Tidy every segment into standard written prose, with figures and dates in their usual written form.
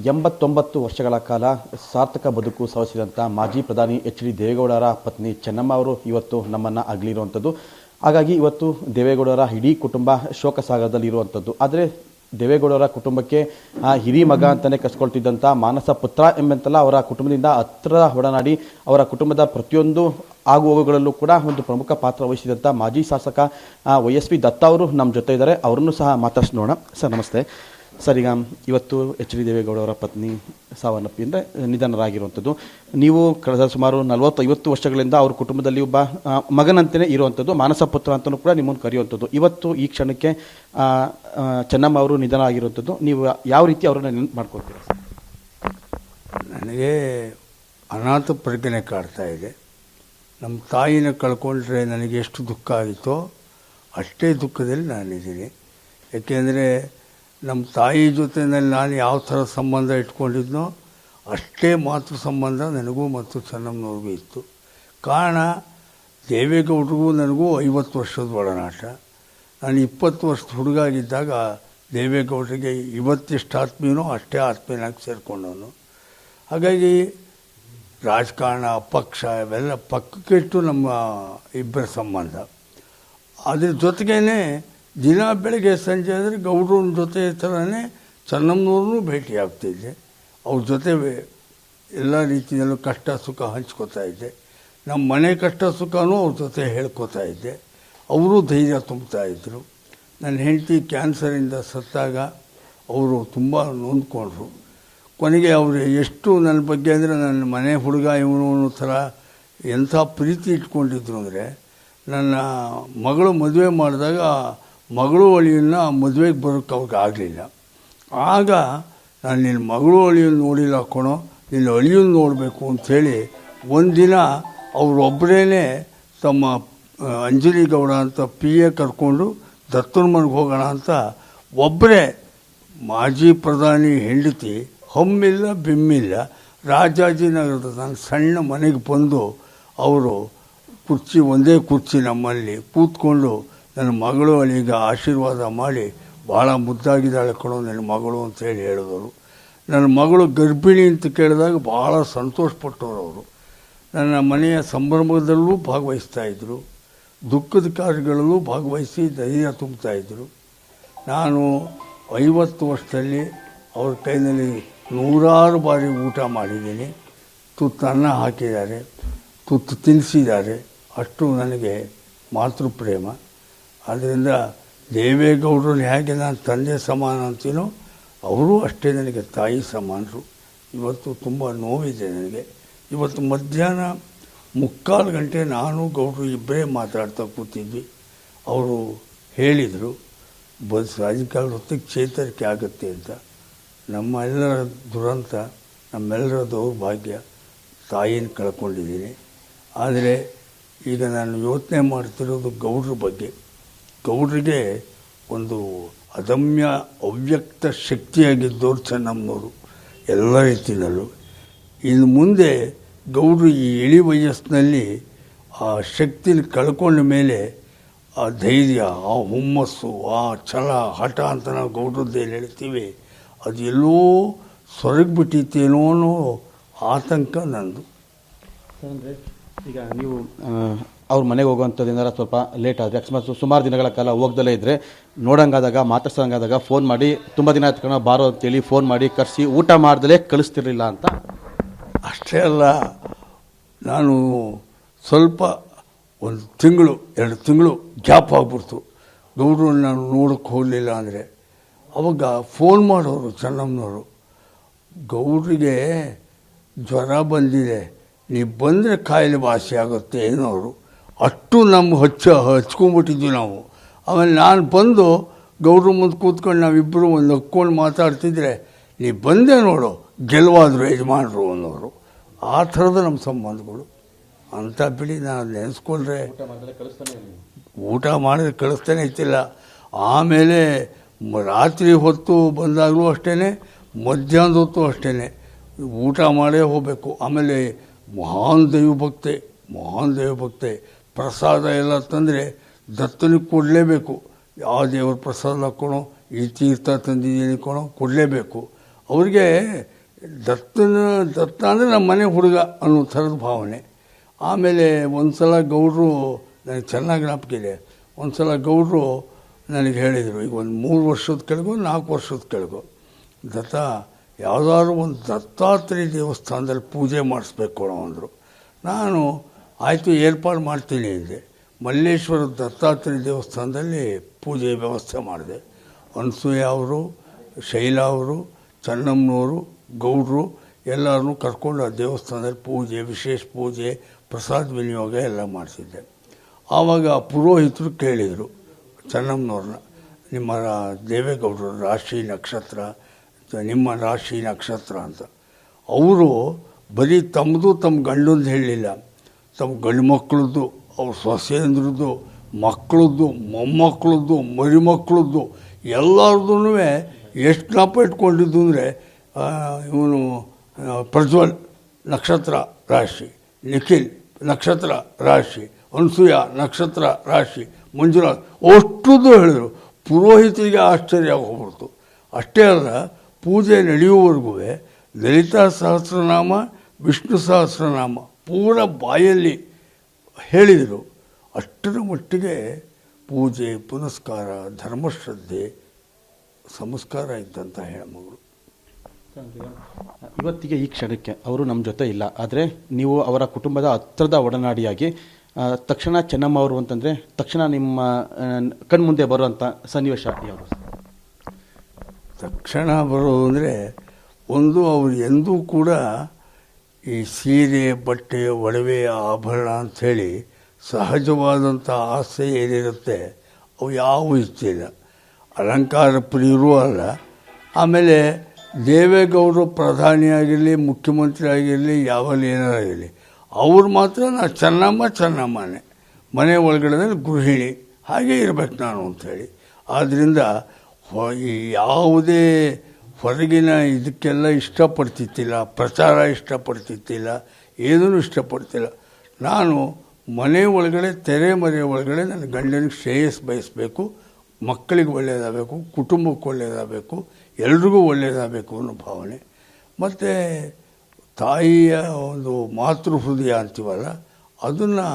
89 ವರ್ಷಗಳ ಕಾಲ ಸಾರ್ಥಕ ಬದುಕು ಸವಸಿದಂಥ ಮಾಜಿ ಪ್ರಧಾನಿ ಎಚ್.ಡಿ. ದೇವೇಗೌಡರ ಪತ್ನಿ ಚೆನ್ನಮ್ಮ ಅವರು ಇವತ್ತು ನಮ್ಮನ್ನು ಅಗಲಿರುವಂಥದ್ದು. ಹಾಗಾಗಿ ಇವತ್ತು ದೇವೇಗೌಡರ ಇಡೀ ಕುಟುಂಬ ಶೋಕ ಸಾಗರದಲ್ಲಿರುವಂಥದ್ದು. ಆದರೆ ದೇವೇಗೌಡರ ಕುಟುಂಬಕ್ಕೆ ಹಿರಿ ಮಗ ಅಂತಲೇ ಕಸ್ಕೊಳ್ತಿದ್ದಂಥ ಮಾನಸ ಪುತ್ರ ಎಂಬಂತೆಲ್ಲ ಅವರ ಕುಟುಂಬದಿಂದ ಹತ್ತಿರ ಒಡನಾಡಿ ಅವರ ಕುಟುಂಬದ ಪ್ರತಿಯೊಂದು ಆಗು ಹೋಗುಗಳಲ್ಲೂ ಕೂಡ ಒಂದು ಪ್ರಮುಖ ಪಾತ್ರ ವಹಿಸಿದಂಥ ಮಾಜಿ ಶಾಸಕ YSP ದತ್ತ ಅವರು ನಮ್ಮ ಜೊತೆ ಇದ್ದಾರೆ. ಅವರನ್ನು ಸಹ ಮಾತಾಡ್ಸೋಣ. ಸರ್ ನಮಸ್ತೆ. ಸರ್, ಈಗ ಇವತ್ತು ಎಚ್.ಡಿ. ದೇವೇಗೌಡವರ ಪತ್ನಿ ಸಾವನ್ನಪ್ಪಿ ಅಂದರೆ ನಿಧನರಾಗಿರುವಂಥದ್ದು. ನೀವು ಕಳೆದ ಸುಮಾರು 40-50 ವರ್ಷಗಳಿಂದ ಅವ್ರ ಕುಟುಂಬದಲ್ಲಿ ಒಬ್ಬ ಮಗನಂತೆಯೇ ಇರುವಂಥದ್ದು, ಮಾನಸ ಪುತ್ರ ಅಂತಲೂ ಕೂಡ ನಿಮ್ಮನ್ನು ಕರೆಯುವಂಥದ್ದು. ಇವತ್ತು ಈ ಕ್ಷಣಕ್ಕೆ ಚೆನ್ನಮ್ಮ ಅವರು ನಿಧನ ಆಗಿರುವಂಥದ್ದು. ನೀವು ಯಾವ ರೀತಿ ಅವರನ್ನು ನೆನಪು ಮಾಡ್ಕೊಳ್ತೀರಾ ಸರ್? ನನಗೆ ಅನಾಥ ಪ್ರಜ್ಞೆ ಕಾಡ್ತಾ ಇದೆ. ನಮ್ಮ ತಾಯಿನ ಕಳ್ಕೊಂಡ್ರೆ ನನಗೆ ಎಷ್ಟು ದುಃಖ ಆಗಿತ್ತೋ ಅಷ್ಟೇ ದುಃಖದಲ್ಲಿ ನಾನಿದ್ದೀನಿ. ಏಕೆಂದರೆ ನಮ್ಮ ತಾಯಿ ಜೊತೆಯಲ್ಲಿ ನಾನು ಯಾವ ಥರ ಸಂಬಂಧ ಇಟ್ಕೊಂಡಿದ್ನೋ ಅಷ್ಟೇ ಮಾತೃ ಸಂಬಂಧ ನನಗೂ ಮತ್ತು ಚೆನ್ನಮ್ಮನವ್ರಿಗೂ ಇತ್ತು. ಕಾರಣ, ದೇವೇಗೌಡರಿಗೂ ನನಗೂ 50 ವರ್ಷದ ಒಡನಾಟ. ನಾನು 20 ವರ್ಷದ ಹುಡುಗಾಗಿದ್ದಾಗ ದೇವೇಗೌಡರಿಗೆ ಇವತ್ತೆಷ್ಟು ಆತ್ಮೀಯನೋ ಅಷ್ಟೇ ಆತ್ಮೀಯನಾಗಿ ಸೇರಿಕೊಂಡವನು. ಹಾಗಾಗಿ ರಾಜಕಾರಣ, ಪಕ್ಷ ಇವೆಲ್ಲ ಪಕ್ಕಕ್ಕಿಟ್ಟು ನಮ್ಮ ಇಬ್ಬರ ಸಂಬಂಧ. ಅದ್ರ ಜೊತೆಗೇ ದಿನ ಬೆಳಗ್ಗೆ ಸಂಜೆ ಆದರೆ ಗೌಡ್ರನ ಜೊತೆ ಥರನೇ ಚೆನ್ನಮ್ಮನವ್ರನ್ನೂ ಭೇಟಿ ಆಗ್ತಿದ್ದೆ. ಅವ್ರ ಜೊತೆ ಎಲ್ಲ ರೀತಿಯಲ್ಲೂ ಕಷ್ಟ ಸುಖ ಹಂಚ್ಕೋತಾ ಇದ್ದೆ. ನಮ್ಮ ಮನೆ ಕಷ್ಟ ಸುಖನೂ ಅವ್ರ ಜೊತೆ ಹೇಳ್ಕೋತಾ ಇದ್ದೆ. ಅವರು ಧೈರ್ಯ ತುಂಬ್ತಾಯಿದ್ರು. ನನ್ನ ಹೆಂಡತಿ ಕ್ಯಾನ್ಸರಿಂದ ಸತ್ತಾಗ ಅವರು ತುಂಬ ನೊಂದ್ಕೊಂಡ್ರು. ಕೊನೆಗೆ ಅವರು ಎಷ್ಟು ನನ್ನ ಬಗ್ಗೆ ಅಂದರೆ ನನ್ನ ಮನೆ ಹುಡುಗ ಇವನು ಥರ ಎಂಥ ಪ್ರೀತಿ ಇಟ್ಕೊಂಡಿದ್ರು ಅಂದರೆ, ನನ್ನ ಮಗಳು ಮದುವೆ ಮಾಡಿದಾಗ ಮಗಳು ಅಳಿಯನ್ನ ಮದುವೆಗೆ ಬರೋಕ್ಕೆ ಅವ್ರಿಗೆ ಆಗಲಿಲ್ಲ. ಆಗ ನಾನು ನಿನ್ನ ಮಗಳು ಅಳಿಯನ್ನು ನೋಡಿಲ್ಲ ಕಣೋ, ನಿನ್ನ ಅಳಿಯನ್ನು ನೋಡಬೇಕು ಅಂಥೇಳಿ ಒಂದಿನ ಅವರೊಬ್ಬರೇ ತಮ್ಮ ಅಂಜಲಿ ಗೌಡ ಅಂತ PA ಕರ್ಕೊಂಡು ದತ್ತನ ಮನೆಗೆ ಹೋಗೋಣ ಅಂತ ಒಬ್ಬರೇ ಮಾಜಿ ಪ್ರಧಾನಿ ಹೆಂಡತಿ ಹಮ್ಮಿಲ್ಲ ಬಿಮ್ಮಿಲ್ಲ ರಾಜಾಜಿನಗರದ ನನ್ನ ಸಣ್ಣ ಮನೆಗೆ ಬಂದು ಅವರು ಒಂದೇ ಕುರ್ಚಿ ನಮ್ಮಲ್ಲಿ ಕೂತ್ಕೊಂಡು ನನ್ನ ಮಗಳು ಅಳಿಗ ಆಶೀರ್ವಾದ ಮಾಡಿ ಭಾಳ ಮುದ್ದಾಗಿದ್ದಾಳೆ ಕಣೋ ನನ್ನ ಮಗಳು ಅಂತೇಳಿ ಹೇಳಿದವರು. ನನ್ನ ಮಗಳು ಗರ್ಭಿಣಿ ಅಂತ ಕೇಳಿದಾಗ ಭಾಳ ಸಂತೋಷಪಟ್ಟವರು ಅವರು. ನನ್ನ ಮನೆಯ ಸಂಭ್ರಮದಲ್ಲೂ ಭಾಗವಹಿಸ್ತಾಯಿದ್ರು, ದುಃಖದ ಕಾರ್ಯಗಳಲ್ಲೂ ಭಾಗವಹಿಸಿ ಧೈರ್ಯ ತುಂಬ್ತಾಯಿದ್ರು. ನಾನು 50 ವರ್ಷದಲ್ಲಿ ಅವ್ರ ಕೈನಲ್ಲಿ 100 ಬಾರಿ ಊಟ ಮಾಡಿದ್ದೀನಿ. ತುತ್ತು ಅನ್ನ ಹಾಕಿದ್ದಾರೆ, ತುತ್ತು ತಿನ್ನಿಸಿದ್ದಾರೆ. ಅಷ್ಟು ನನಗೆ ಮಾತೃಪ್ರೇಮ. ಆದ್ದರಿಂದ ದೇವೇಗೌಡರನ್ನು ಹೇಗೆ ನಾನು ತಂದೆ ಸಮಾನ ಅಂತೀನೋ ಅವರು ಅಷ್ಟೇ ನನಗೆ ತಾಯಿ ಸಮಾನರು. ಇವತ್ತು ತುಂಬ ನೋವಿದೆ ನನಗೆ. ಇವತ್ತು ಮಧ್ಯಾಹ್ನ 3:15 ಗಂಟೆ ನಾನು ಗೌಡರು ಇಬ್ಬರೇ ಮಾತಾಡ್ತಾ ಕೂತಿದ್ವಿ. ಅವರು ಹೇಳಿದರು, ಸಾಯಂಕಾಲ ಹೊತ್ತಿಗೆ ಚೇತರಿಕೆ ಆಗುತ್ತೆ ಅಂತ. ನಮ್ಮ ಎಲ್ಲರ ದುರಂತ, ನಮ್ಮೆಲ್ಲರ ದೌರ್ಭಾಗ್ಯ, ತಾಯಿನ ಕಳ್ಕೊಂಡಿದ್ದೀನಿ. ಆದರೆ ಈಗ ನಾನು ಯೋಚನೆ ಮಾಡ್ತಿರೋದು ಗೌಡ್ರ ಬಗ್ಗೆ. ಗೌಡ್ರಿಗೆ ಒಂದು ಅದಮ್ಯ ಅವ್ಯಕ್ತ ಶಕ್ತಿಯಾಗಿದ್ದವರು ಚೆನ್ನಮ್ಮನವರು ಎಲ್ಲ ರೀತಿಯಲ್ಲೂ. ಇನ್ನು ಮುಂದೆ ಗೌಡ್ರು ಈ ಇಳಿ ವಯಸ್ಸಿನಲ್ಲಿ ಆ ಶಕ್ತಿನ ಕಳ್ಕೊಂಡ ಮೇಲೆ ಆ ಧೈರ್ಯ, ಆ ಹುಮ್ಮಸ್ಸು, ಆ ಛಲ, ಹಠ ಅಂತ ನಾವು ಗೌಡ್ರದ್ದೇನು ಹೇಳ್ತೀವಿ, ಅದು ಎಲ್ಲೋ ಸೊರಗಿಬಿಟ್ಟಿತ್ತೇನೋ ಅನ್ನೋ ಆತಂಕ ನಂದು. ಈಗ ನೀವು ಅವ್ರ ಮನೆಗೆ ಹೋಗುವಂಥದ್ದೇನಾರ ಸ್ವಲ್ಪ ಲೇಟ್ ಆದರೆ, ಅಕಸ್ಮಾತ್ ಸುಮಾರು ದಿನಗಳ ಕಾಲ ಹೋಗ್ದಲೇ ಇದ್ದರೆ, ನೋಡೋಂಗಾದಾಗ ಮಾತಾಡ್ಸೋಂಗಾದಾಗ ಫೋನ್ ಮಾಡಿ ತುಂಬ ದಿನ ಆಯ್ತು ಬಾರೋ ಅಂತೇಳಿ ಫೋನ್ ಮಾಡಿ ಕರೆಸಿ ಊಟ ಮಾಡ್ದಲೇ ಕಳಿಸ್ತಿರ್ಲಿಲ್ಲ ಅಂತ? ಅಷ್ಟೇ ಅಲ್ಲ, ನಾನು ಸ್ವಲ್ಪ 1 ತಿಂಗಳು 2 ತಿಂಗಳು ಗ್ಯಾಪ್ ಆಗ್ಬಿಡ್ತು ಗೌಡ್ರು ನಾನು ನೋಡೋಕ್ಕೆ ಹೋಗಲಿಲ್ಲ ಅಂದರೆ. ಅವಾಗ ಫೋನ್ ಮಾಡೋರು ಚೆನ್ನಮ್ಮನವರು, ಗೌಡ್ರಿಗೆ ಜ್ವರ ಬಂದಿದೆ, ನೀವು ಬಂದರೆ ಕಾಯಿಲೆ ವಾಸಿ ಆಗುತ್ತೆ ಏನೋರು. ಅಷ್ಟು ನಮ್ಮ ಹಚ್ಕೊಂಡ್ಬಿಟ್ಟಿದ್ವಿ ನಾವು. ಆಮೇಲೆ ನಾನು ಬಂದು ಗೌಡ್ರ ಮುಂದೆ ಕೂತ್ಕೊಂಡು ನಾವಿಬ್ಬರು ಒಂದು ಹಕ್ಕೊಂಡು ಮಾತಾಡ್ತಿದ್ರೆ, ನೀವು ಬಂದೆ ನೋಡು ಗೆಲುವಾದರು ಯಜಮಾನರು ಅನ್ನೋರು. ಆ ಥರದ ನಮ್ಮ ಸಂಬಂಧಗಳು. ಅಂಥ ಬಿಡಿ, ನಾನು ನೆನೆಸ್ಕೊಂಡ್ರೆ ಊಟ ಮಾಡಿದ್ರೆ ಕಳಿಸ್ತಾನೆ ಇತ್ತಿಲ್ಲ. ಆಮೇಲೆ ರಾತ್ರಿ ಹೊತ್ತು ಬಂದಾಗಲೂ ಅಷ್ಟೇ, ಮಧ್ಯಾಹ್ನದ ಹೊತ್ತು ಅಷ್ಟೇ ಊಟ ಮಾಡೇ ಹೋಗಬೇಕು. ಆಮೇಲೆ ಮಹಾನ್ ದೈವಭಕ್ತೆ. ಪ್ರಸಾದ ಎಲ್ಲ ತಂದರೆ ದತ್ತನಿಗೆ ಕೊಡಲೇಬೇಕು. ಯಾವ ದೇವ್ರ ಪ್ರಸಾದ ಹಾಕ್ಕೊಳೋ, ಈ ತೀರ್ಥ ತಂದಿದ್ದೀನಿ ಕೊಡಲೇಬೇಕು. ಅವ್ರಿಗೆ ದತ್ತ ಅಂದರೆ ನಮ್ಮ ಮನೆ ಹುಡುಗ ಅನ್ನೋ ಥರದ ಭಾವನೆ. ಆಮೇಲೆ ಒಂದು ಸಲ ಗೌಡರು, ನನಗೆ ಚೆನ್ನಾಗಿ ಜ್ಞಾಪಕ ಇದೆ, ಒಂದು ಸಲ ಗೌಡರು ನನಗೆ ಹೇಳಿದರು, ಈಗ ಒಂದು 3 ವರ್ಷದ ಕೆಳಗೋ 4 ವರ್ಷದ ಕೆಳಗೋ, ದತ್ತ ಯಾವುದಾದ್ರು ಒಂದು ದತ್ತಾತ್ರೇಯ ದೇವಸ್ಥಾನದಲ್ಲಿ ಪೂಜೆ ಮಾಡಿಸ್ಬೇಕು ಅಂದರು. ನಾನು ಆಯಿತು ಏರ್ಪಾಡು ಮಾಡ್ತೀನಿ ಅಂದೆ. ಮಲ್ಲೇಶ್ವರ ದತ್ತಾತ್ರೇಯ ದೇವಸ್ಥಾನದಲ್ಲಿ ಪೂಜೆ ವ್ಯವಸ್ಥೆ ಮಾಡಿದೆ. ಅನಸೂಯ ಅವರು, ಶೈಲಾ ಅವರು, ಚೆನ್ನಮ್ಮನವರು, ಗೌಡರು ಎಲ್ಲರನ್ನೂ ಕರ್ಕೊಂಡು ಆ ದೇವಸ್ಥಾನದಲ್ಲಿ ಪೂಜೆ, ವಿಶೇಷ ಪೂಜೆ, ಪ್ರಸಾದ ವಿನಿಯೋಗ ಎಲ್ಲ ಮಾಡಿಸಿದ್ದೆ. ಆವಾಗ ಪುರೋಹಿತರು ಕೇಳಿದರು ಚೆನ್ನಮ್ಮನವ್ರನ್ನ, ನಿಮ್ಮ ದೇವೇಗೌಡರ ರಾಶಿ ನಕ್ಷತ್ರ, ನಿಮ್ಮ ರಾಶಿ ನಕ್ಷತ್ರ ಅಂತ. ಅವರು ಬರೀ ತಮ್ಮದು ತಮ್ಮ ಗಂಡಂದು ಹೇಳಲಿಲ್ಲ, ತಮ್ಮ ಗಂಡು ಮಕ್ಕಳದ್ದು, ಅವ್ರ ಸೊಸೆಯಂದ್ರದ್ದು, ಮಕ್ಕಳದ್ದು, ಮೊಮ್ಮಕ್ಕಳದ್ದು, ಮರಿಮಕ್ಕಳದ್ದು ಎಲ್ಲರದೂ ಎಷ್ಟು ಜ್ಞಾಪ ಇಟ್ಕೊಂಡಿದ್ದು ಅಂದರೆ, ಇವನು ಪ್ರಜ್ವಲ್ ನಕ್ಷತ್ರ ರಾಶಿ, ನಿಖಿಲ್ ನಕ್ಷತ್ರ ರಾಶಿ, ಅನಸೂಯ ನಕ್ಷತ್ರ ರಾಶಿ, ಮಂಜುನಾಥ್ ಅಷ್ಟುದ್ದು ಹೇಳಿದರು. ಪುರೋಹಿತರಿಗೆ ಆಶ್ಚರ್ಯ ಆಗೋಗ್ಬಿಡ್ತು. ಅಷ್ಟೇ ಅಲ್ಲ, ಪೂಜೆ ನಡೆಯುವವರೆಗೂ ಲಲಿತಾ ಸಹಸ್ರನಾಮ, ವಿಷ್ಣು ಸಹಸ್ರನಾಮ ಪೂರ ಬಾಯಲ್ಲಿ ಹೇಳಿದರು. ಅಷ್ಟರ ಮಟ್ಟಿಗೆ ಪೂಜೆ, ಪುನಸ್ಕಾರ, ಧರ್ಮಶ್ರದ್ಧೆ, ಸಂಸ್ಕಾರ ಇದ್ದಂಥ ಹೆಣ್ಮಗಳು. ಇವತ್ತಿಗೆ ಈ ಕ್ಷಣಕ್ಕೆ ಅವರು ನಮ್ಮ ಜೊತೆ ಇಲ್ಲ, ಆದರೆ ನೀವು ಅವರ ಕುಟುಂಬದ ಹತ್ತಿರದ ಒಡನಾಡಿಯಾಗಿ ತಕ್ಷಣ ಚೆನ್ನಮ್ಮ ಅವರು ಅಂತಂದರೆ ತಕ್ಷಣ ನಿಮ್ಮ ಕಣ್ಮುಂದೆ ಬರುವಂಥ ಸನ್ನಿವೇಶ ಯಾವುದು? ತಕ್ಷಣ ಬರೋದು ಅಂದರೆ, ಒಂದು ಅವರು ಎಂದೂ ಕೂಡ ಈ ಸೀರೆ, ಬಟ್ಟೆ, ಒಡವೆ, ಆಭರಣ ಅಂಥೇಳಿ ಸಹಜವಾದಂಥ ಆಸೆ ಏನಿರುತ್ತೆ ಅವು ಯಾವೂ ಇಷ್ಟಿಲ್ಲ. ಅಲಂಕಾರ ಪ್ರಿಯರೂ ಅಲ್ಲ. ಆಮೇಲೆ ದೇವೇಗೌಡರು ಪ್ರಧಾನಿಯಾಗಿರಲಿ, ಮುಖ್ಯಮಂತ್ರಿ ಆಗಿರಲಿ, ಯಾವಲ್ಲಿ ಏನಾರಾಗಿರಲಿ, ಅವ್ರು ಮಾತ್ರ ನಾನು ಚೆನ್ನಮ್ಮನೇ, ಮನೆ ಒಳಗಡೆ ಗೃಹಿಣಿ, ಹಾಗೇ ಇರಬೇಕು ನಾನು ಅಂಥೇಳಿ. ಆದ್ದರಿಂದ ಈ ಯಾವುದೇ ಹೊರಗಿನ ಇದಕ್ಕೆಲ್ಲ ಇಷ್ಟಪಡ್ತಿದ್ದಿಲ್ಲ, ಪ್ರಚಾರ ಇಷ್ಟಪಡ್ತಿದ್ದಿಲ್ಲ, ಏನೂ ಇಷ್ಟಪಡ್ತಿಲ್ಲ. ನಾನು ಮನೆ ಒಳಗಡೆ, ತೆರೆ ಮನೆ ಒಳಗಡೆ ನನ್ನ ಗಂಡನಿಗೆ ಶ್ರೇಯಸ್ ಬಯಸಬೇಕು, ಮಕ್ಕಳಿಗೆ ಒಳ್ಳೆಯದಾಗಬೇಕು, ಕುಟುಂಬಕ್ಕೆ ಒಳ್ಳೆಯದಾಗಬೇಕು, ಎಲ್ರಿಗೂ ಒಳ್ಳೆಯದಾಗಬೇಕು ಅನ್ನೋ ಭಾವನೆ. ಮತ್ತು ತಾಯಿಯ ಒಂದು ಮಾತೃ ಹೃದಯ ಅಂತೀವಲ್ಲ, ಅದನ್ನು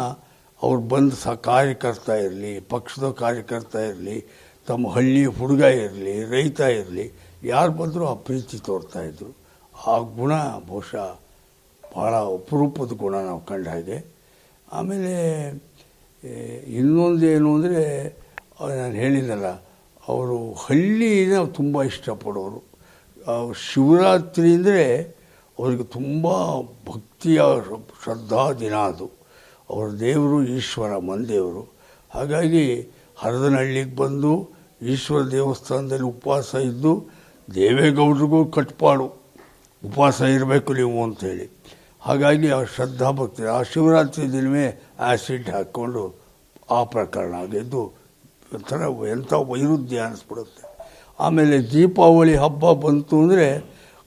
ಅವ್ರು ಬಂದು ಕಾರ್ಯಕರ್ತ ಇರಲಿ, ಪಕ್ಷದ ಕಾರ್ಯಕರ್ತ ಇರಲಿ, ತಮ್ಮ ಹಳ್ಳಿ ಹುಡುಗ ಇರಲಿ, ರೈತ ಇರಲಿ, ಯಾರು ಬಂದರೂ ಆ ಪ್ರೀತಿ ತೋರ್ತಾಯಿದ್ರು. ಆ ಗುಣ ಬಹುಶಃ ಭಾಳ ಅಪರೂಪದ ಗುಣ ನಾವು ಕಂಡ ಹಾಗೆ. ಆಮೇಲೆ ಇನ್ನೊಂದೇನು ಅಂದರೆ, ನಾನು ಹೇಳಿದ್ದಲ್ಲ, ಅವರು ಹಳ್ಳಿನ ತುಂಬ ಇಷ್ಟಪಡೋರು. ಶಿವರಾತ್ರಿ ಅಂದರೆ ಅವ್ರಿಗೆ ತುಂಬ ಭಕ್ತಿಯ ಶ್ರದ್ಧಾ ದಿನ ಅದು. ಅವ್ರ ದೇವರು ಈಶ್ವರ ಮನ್ದೇವರು. ಹಾಗಾಗಿ ಹರದನಹಳ್ಳಿಗೆ ಬಂದು ಈಶ್ವರ ದೇವಸ್ಥಾನದಲ್ಲಿ ಉಪವಾಸ ಇದ್ದು, ದೇವೇಗೌಡರಿಗೂ ಕಟ್ಪಾಡು ಉಪವಾಸ ಇರಬೇಕು ನೀವು ಅಂಥೇಳಿ. ಹಾಗಾಗಿ ಆ ಶ್ರದ್ಧಾ ಭಕ್ತಿ, ಆ ಶಿವರಾತ್ರಿ ದಿನವೇ ಆ್ಯಸಿಡ್ ಹಾಕ್ಕೊಂಡು ಆ ಪ್ರಕರಣ ಆಗಿದ್ದು ಒಂಥರ ಎಂಥ ವೈರುಧ್ಯ ಅನ್ನಿಸ್ಬಿಡುತ್ತೆ. ಆಮೇಲೆ ದೀಪಾವಳಿ ಹಬ್ಬ ಬಂತು ಅಂದರೆ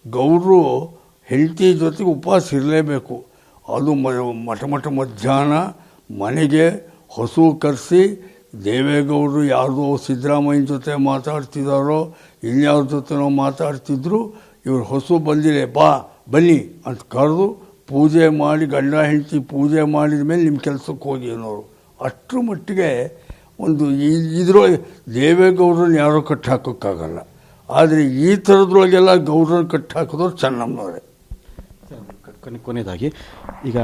ಗೌಡರು ಹೆಂಡತಿ ಜೊತೆಗೆ ಉಪವಾಸ ಇರಲೇಬೇಕು. ಅದು ಮಠ ಮಧ್ಯಾಹ್ನ ಮನೆಗೆ ಹಸು ಕರೆಸಿ, ದೇವೇಗೌಡರು ಯಾರ್ದೋ ಸಿದ್ದರಾಮಯ್ಯನ ಜೊತೆ ಮಾತಾಡ್ತಿದ್ದಾರೋ, ಇನ್ಯಾವ್ರ ಜೊತೆನೋ ಮಾತಾಡ್ತಿದ್ರು, ಇವ್ರು ಹಸು ಬಂದಿದೆ ಬನ್ನಿ ಅಂತ ಕರೆದು ಪೂಜೆ ಮಾಡಿ, ಗಂಡ ಹೆಂಡತಿ ಪೂಜೆ ಮಾಡಿದ ಮೇಲೆ ನಿಮ್ಮ ಕೆಲಸಕ್ಕೆ ಹೋಗಿ ಅನ್ನೋರು. ಅಷ್ಟರ ಮಟ್ಟಿಗೆ ಒಂದು ಇದ್ರೊಳಗೆ ದೇವೇಗೌಡರನ್ನ ಯಾರೋ ಕಟ್ಟಿ ಹಾಕೋಕ್ಕಾಗಲ್ಲ. ಆದರೆ ಈ ಥರದ್ರೊಳಗೆಲ್ಲ ಗೌಡ್ರನ್ನ ಕಟ್ಟಿ ಹಾಕಿದವ್ರು ಚೆನ್ನಮ್ಮನವರೇ. ಕೊನೆಯದಾಗಿ, ಈಗ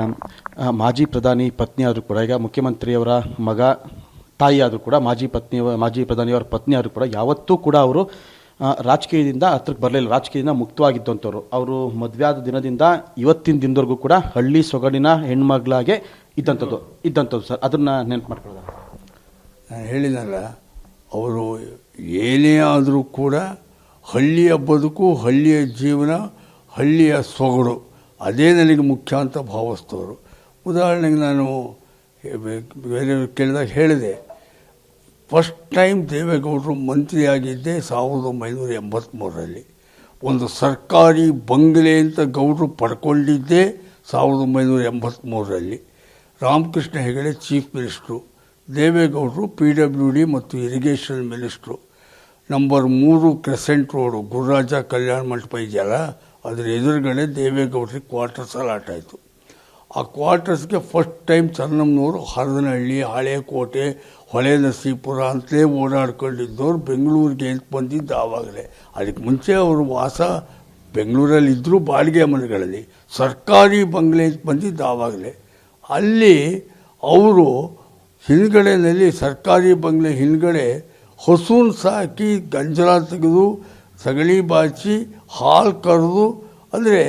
ಮಾಜಿ ಪ್ರಧಾನಿ ಪತ್ನಿ ಆದರೂ ಕೂಡ, ಈಗ ಮುಖ್ಯಮಂತ್ರಿಯವರ ಮಗ ತಾಯಿ ಆದರೂ ಕೂಡ, ಮಾಜಿ ಪ್ರಧಾನಿಯವರ ಪತ್ನಿ ಆದರೂ ಕೂಡ ಯಾವತ್ತೂ ಕೂಡ ಅವರು ರಾಜಕೀಯದಿಂದ ಹತ್ರಕ್ಕೆ ಬರಲಿಲ್ಲ, ರಾಜಕೀಯದಿಂದ ಮುಕ್ತವಾಗಿದ್ದಂಥವ್ರು. ಅವರು ಮದುವೆ ಆದ ದಿನದಿಂದ ಇವತ್ತಿನ ದಿನದವರೆಗೂ ಕೂಡ ಹಳ್ಳಿ ಸೊಗಡಿನ ಹೆಣ್ಮಗಳಾಗೆ ಇದ್ದಂಥದ್ದು ಸರ್. ಅದನ್ನು ನೆನಪು ಮಾಡ್ಕೊಳ್ಳೋದ? ನಾನು ಹೇಳಿದ್ನಲ್ಲ, ಅವರು ಏನೇ ಆದರೂ ಕೂಡ ಹಳ್ಳಿಯ ಬದುಕು, ಹಳ್ಳಿಯ ಜೀವನ, ಹಳ್ಳಿಯ ಸೊಗಡು ಅದೇ ನನಗೆ ಮುಖ್ಯ ಅಂತ ಭಾವಿಸ್ತವರು. ಉದಾಹರಣೆಗೆ ನಾನು ಬೇರೆ ಕೇಳಿದಾಗ ಹೇಳಿದೆ, ಫಸ್ಟ್ ಟೈಮ್ ದೇವೇಗೌಡರು ಮಂತ್ರಿಯಾಗಿದ್ದೆ 1983ರಲ್ಲಿ. ಒಂದು ಸರ್ಕಾರಿ ಬಂಗಲೆ ಅಂತ ಗೌಡರು ಪಡ್ಕೊಂಡಿದ್ದೆ 1983ರಲ್ಲಿ. ರಾಮಕೃಷ್ಣ ಹೆಗಡೆ ಚೀಫ್ ಮಿನಿಸ್ಟ್ರು, ದೇವೇಗೌಡರು PWD ಮತ್ತು irrigation minister. Number 3 crescent road Gururaja Kalyana Mantapa ಇದೆಯಲ್ಲ, ಅದರ ಎದುರುಗಡೆ ದೇವೇಗೌಡರಿಗೆ ಕ್ವಾರ್ಟರ್ಸ್ ಅಲಾಟ್ ಆಯಿತು. ಆ ಕ್ವಾರ್ಟರ್ಸ್ಗೆ ಫಸ್ಟ್ ಟೈಮ್ ಚೆನ್ನಮ್ಮನವರು ಹರದನಹಳ್ಳಿ, ಹಳೇಕೋಟೆ, ಹೊಳೆ ನರಸೀಪುರ ಅಂತಲೇ ಓಡಾಡ್ಕೊಂಡಿದ್ದವ್ರು ಬೆಂಗಳೂರಿಗೆ ಅಂತ ಬಂದಿದ್ದು ಆವಾಗಲೇ. ಅದಕ್ಕೆ ಮುಂಚೆ ಅವರು ವಾಸ ಬೆಂಗಳೂರಲ್ಲಿದ್ದರು, ಬಾಡಿಗೆ ಮನೆಗಳಲ್ಲಿ. ಸರ್ಕಾರಿ ಬಂಗ್ಲೆ ಅಂತ ಬಂದಿದ್ದು ಆವಾಗಲೇ. ಅಲ್ಲಿ ಅವರು ಹಿಂದ್ಗಡೆಯಲ್ಲಿ ಸರ್ಕಾರಿ ಬಂಗ್ಲೆ ಹಿಂದ್ಗಡೆ ಹಸುನ ಸಾಕಿ ಗಂಜಲ ತೆಗೆದು ಸಗಣಿ ಬಾಚಿ ಹಾಲು ಕರೆದು, ಅಂದರೆ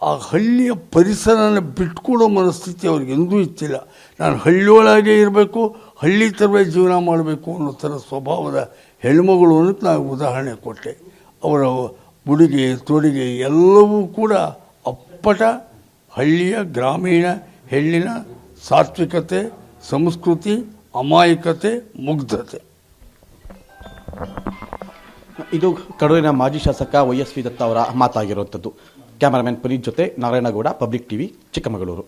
ಆ ಹಳ್ಳಿಯ ಪರಿಸರನ ಬಿಟ್ಕೊಡೋ ಮನಸ್ಥಿತಿ ಅವ್ರಿಗೆ ಎಂದೂ ಇತ್ತಿಲ್ಲ. ನಾನು ಹಳ್ಳಿಯೊಳಗೆ ಇರಬೇಕು, ಹಳ್ಳಿ ಥರವೇ ಜೀವನ ಮಾಡಬೇಕು ಅನ್ನೋ ಥರ ಸ್ವಭಾವದ ಹೆಣ್ಮಗಳು ಅನ್ನೋಕ್ಕೆ ನಾನು ಉದಾಹರಣೆ ಕೊಟ್ಟೆ. ಅವರ ಉಡುಗೆ ತೊಡುಗೆ ಎಲ್ಲವೂ ಕೂಡ ಅಪ್ಪಟ ಹಳ್ಳಿಯ ಗ್ರಾಮೀಣ ಹೆಣ್ಣಿನ ಸಾತ್ವಿಕತೆ, ಸಂಸ್ಕೃತಿ, ಅಮಾಯಕತೆ, ಮುಗ್ಧತೆ. ಇದು ಕಡೂರಿನ ಮಾಜಿ ಶಾಸಕ YSV ದತ್ತ ಅವರ ಮಾತಾಗಿರುವಂಥದ್ದು. ಕ್ಯಾಮರಾಮನ್ ಪುನೀತ್ ಜೊತೆ ನಾರಾಯಣಗೌಡ, ಪಬ್ಲಿಕ್ ಟಿವಿ, ಚಿಕ್ಕಮಗಳೂರು.